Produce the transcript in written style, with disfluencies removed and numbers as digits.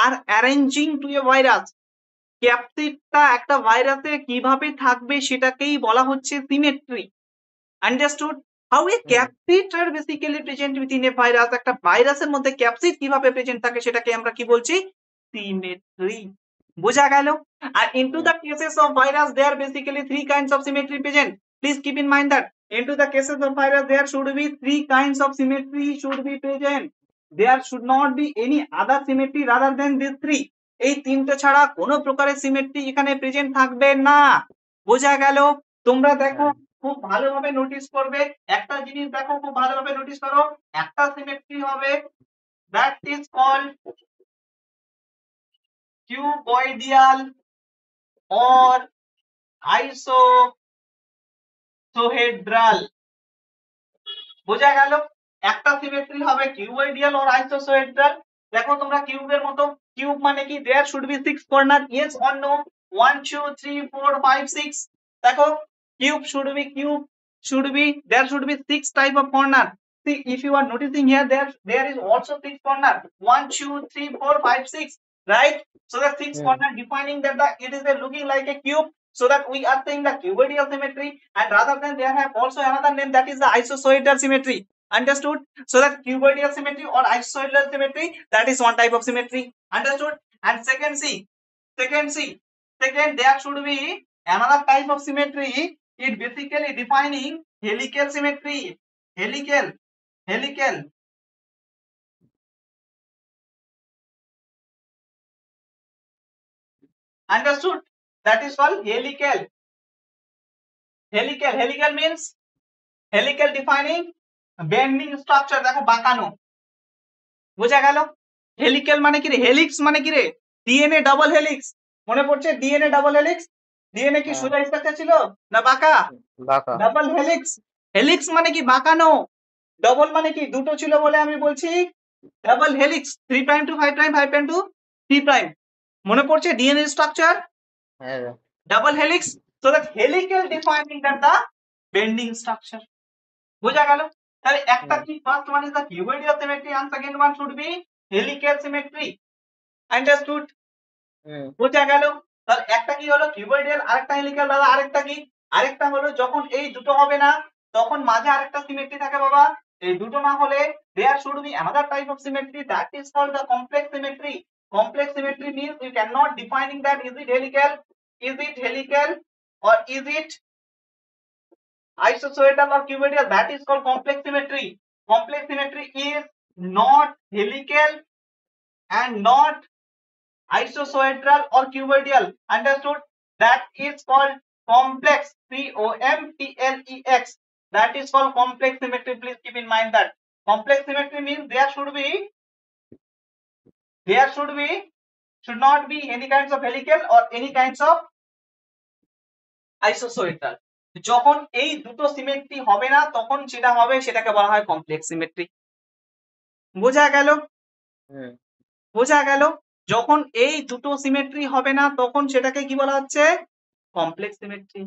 R arranging to a virus, ক্যাপসিডটা একটা ভাইরাসে কিভাবে থাকবে সেটাকেই বলা হচ্ছে symmetry. Understood? How a capsid are basically present within a virus, একটা ভাইরাসের মধ্যে ক্যাপসিড কিভাবে প্রেজেন্ট থাকে সেটাকে আমরা কি বলছি? সিমেট্রি। বোঝা গেল? আর into the cases of virus there are basically three kinds of symmetry present. Please keep in mind that into the cases of virus there should be three kinds of symmetry should be present. There should not be any other symmetry rather than these three. এই তিনটে ছাড়া কোনো প্রকারের symmetry এখানে present থাকবে না। বোঝা গেল? তোমরা দেখো খুব ভালোভাবে নোটিস করবে, একটা জিনিস দেখো খুব ভালোভাবে নোটিস করো, একটা সিমেট্রি হবে that is called cuboidal or isohedral. বোঝা গেল? একটা সিমেট্রি হবে কিউবয়েডিয়াল or isohedral। দেখো তোমরা কিউবের মতো, কিউব মানে কি there should be six corner, yes or no? 1 2 3 4 5 6। দেখো cube should be there should be six type of corner। See, if you are noticing here, there is also six corner, 1 2 3 4 5 6, right? So the six corner defining that it is looking like a cube, so that we are saying the cuboidal symmetry, and rather than there have also another name, that is the isohedral symmetry. Understood? So that cuboidal symmetry or isohedral symmetry, that is one type of symmetry. Understood? And second there should be another type of symmetry. It basically defining helical symmetry. Helical. Understood? That is called helical. Helical means helical defining bending structure। দেখো বাঁকানো। বোঝা গেল? Helical মানে কি রে? Helix মানে কি রে? DNA double helix. মনে পড়ছে ডিএনএ ডাবল হেলিক্স? ডিএনএ কি সোজা স্ট্রাকচার ছিল না বাঁকা? Double helix. হেলিক্স মানে কি বাঁকানো, ডবল মানে কি দুটো ছিল বলে আমি বলছি double helix. 3 prime to 5 prime, 5 prime to 3 prime. মনে পড়ছে DNA structure? Double helix. So that helical defining that the bending structure. বোঝা গেল? তাহলে একটা কি first one is the cuboidal symmetry and second one should be helical symmetry. Understood? বোঝা গেল? তাহলে একটা কি হলো কিউবয়েডিয়াল, আরেকটা হেলিক্যাল। দাদা আরেকটা কি? আরেকটা হলো যখন এই দুটো হবে না তখন মাঝে আরেকটা সিমেট্রি থাকে বাবা। এই দুটো না হলে there should be another type of symmetry, that is called the complex symmetry. Complex symmetry means you cannot defining that is it helical or is it isohedral or cuboidal, that is called complex symmetry. Complex symmetry is not helical and not isohedral or cuboidal. Understood? That is called complex, complex. That is called complex symmetry. Please keep in mind that complex symmetry means there should not be any kinds of helical or any kinds of isohedral. যখন এই দুটো symmetry হবে না তখন যেটা হবে সেটাকে বলা হয় কমপ্লেক্স সিমেট্রি। বোঝা গেল? বোঝা গেল? যখন এই দুটো সিমেট্রি হবে না তখন সেটাকে কি বলা হচ্ছে? Complex symmetry.